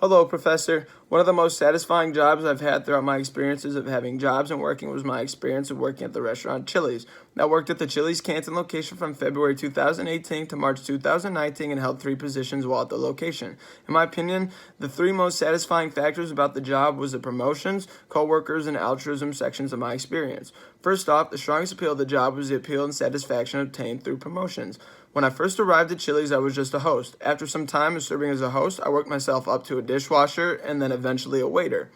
Hello, Professor. One of the most satisfying jobs I've had throughout my experiences of having jobs and working was my experience of working at the restaurant Chili's. I worked at the Chili's Canton location from February 2018 to March 2019 and held 3 positions while at the location. In my opinion, the 3 most satisfying factors about the job was the promotions, coworkers, and altruism sections of my experience. First off, the strongest appeal of the job was the appeal and satisfaction obtained through promotions. When I first arrived at Chili's, I was just a host. After some time of serving as a host, I worked myself up to a dishwasher and then eventually a waiter.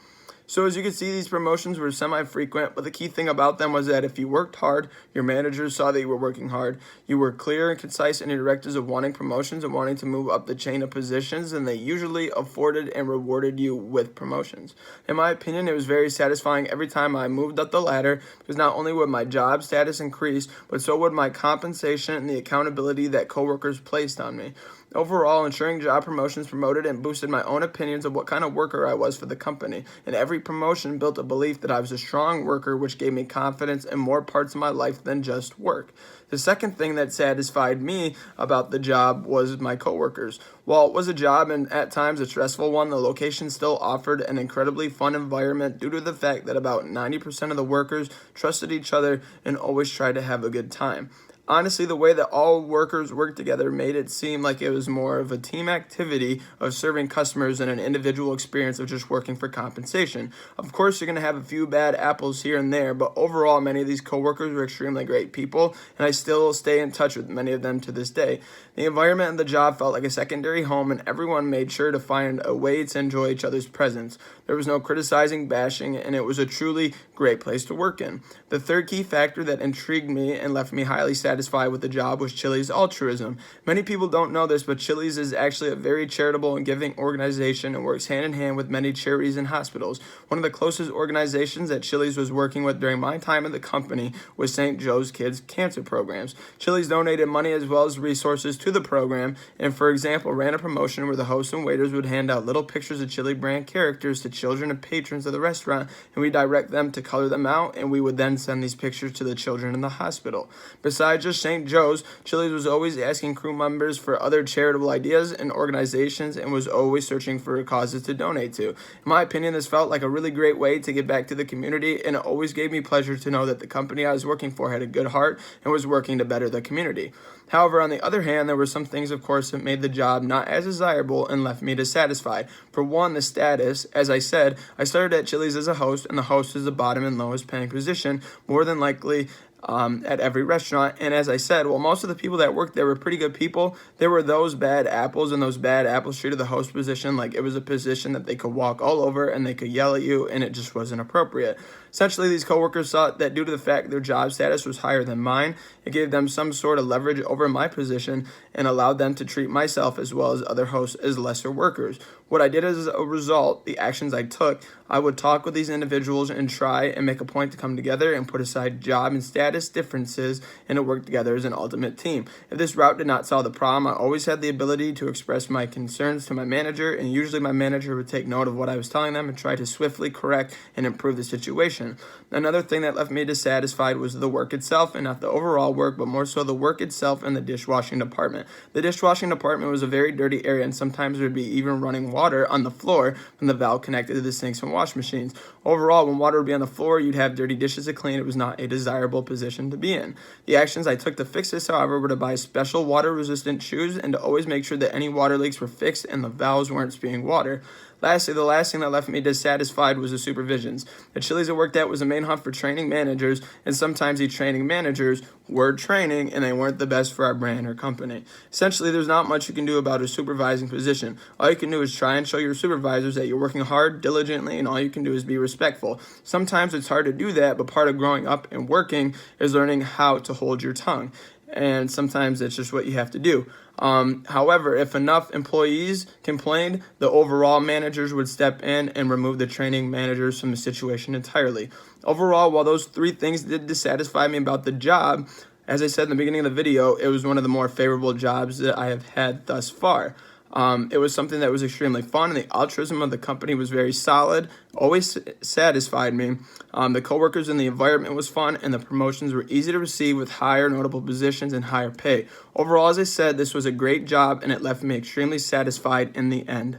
So as you can see, these promotions were semi-frequent, but the key thing about them was that if you worked hard, your managers saw that you were working hard, you were clear and concise in your directives of wanting promotions and wanting to move up the chain of positions, and they usually afforded and rewarded you with promotions. In my opinion, it was very satisfying every time I moved up the ladder, because not only would my job status increase, but so would my compensation and the accountability that coworkers placed on me. Overall, ensuring job promotions promoted and boosted my own opinions of what kind of worker I was for the company, and every promotion built a belief that I was a strong worker, which gave me confidence in more parts of my life than just work. The second thing that satisfied me about the job was my coworkers. While it was a job and at times a stressful one, the location still offered an incredibly fun environment due to the fact that about 90% of the workers trusted each other and always tried to have a good time. Honestly, the way that all workers worked together made it seem like it was more of a team activity of serving customers than an individual experience of just working for compensation. Of course, you're going to have a few bad apples here and there, but overall, many of these coworkers were extremely great people, and I still stay in touch with many of them to this day. The environment of the job felt like a secondary home, and everyone made sure to find a way to enjoy each other's presence. There was no criticizing, bashing, and it was a truly great place to work in. The third key factor that intrigued me and left me highly satisfied with the job was Chili's altruism. Many people don't know this, but Chili's is actually a very charitable and giving organization and works hand in hand with many charities and hospitals. One of the closest organizations that Chili's was working with during my time at the company was St. Joe's Kids Cancer Programs. Chili's donated money as well as resources to the program, and for example, ran a promotion where the hosts and waiters would hand out little pictures of Chili brand characters to children and patrons of the restaurant, and we direct them to color them out, and we would then send these pictures to the children in the hospital. Besides just St. Joe's, Chili's was always asking crew members for other charitable ideas and organizations and was always searching for causes to donate to. In my opinion, this felt like a really great way to give back to the community, and it always gave me pleasure to know that the company I was working for had a good heart and was working to better the community. However, on the other hand, there were some things, of course, that made the job not as desirable and left me dissatisfied. For one, the status. As I said, I started at Chili's as a host, and the host is the bottom and lowest paying position, more than likely at every restaurant. And as I said, while most of the people that worked there were pretty good people, there were those bad apples, and those bad apples treated the host position like it was a position that they could walk all over and they could yell at you, and it just wasn't appropriate. Essentially, these coworkers thought that due to the fact their job status was higher than mine, it gave them some sort of leverage over my position and allowed them to treat myself as well as other hosts as lesser workers. What I did as a result, the actions I took, I would talk with these individuals and try and make a point to come together and put aside job and status differences and to work together as an ultimate team. If this route did not solve the problem, I always had the ability to express my concerns to my manager, and usually my manager would take note of what I was telling them and try to swiftly correct and improve the situation. Another thing that left me dissatisfied was the work itself, and not the overall work, but more so the work itself and the dishwashing department. The dishwashing department was a very dirty area, and sometimes there would be even running water on the floor from the valve connected to the sinks and wash machines. Overall, when water would be on the floor, you'd have dirty dishes to clean. It was not a desirable position to be in. The actions I took to fix this, however, were to buy special water-resistant shoes and to always make sure that any water leaks were fixed and the valves weren't spewing water. Lastly, the last thing that left me dissatisfied was the supervisions. The Chili's I worked at was a main hub for training managers, and sometimes these training managers were training and they weren't the best for our brand or company. Essentially, there's not much you can do about a supervising position. All you can do is try and show your supervisors that you're working hard, diligently, and all you can do is be respectful. Sometimes it's hard to do that, but part of growing up and working is learning how to hold your tongue. And sometimes it's just what you have to do. However, if enough employees complained, the overall managers would step in and remove the training managers from the situation entirely. Overall, while those 3 things did dissatisfy me about the job, as I said in the beginning of the video, it was one of the more favorable jobs that I have had thus far. It was something that was extremely fun, and the altruism of the company was very solid, always satisfied me. The coworkers and the environment was fun, and the promotions were easy to receive with higher notable positions and higher pay. Overall, as I said, this was a great job, and it left me extremely satisfied in the end.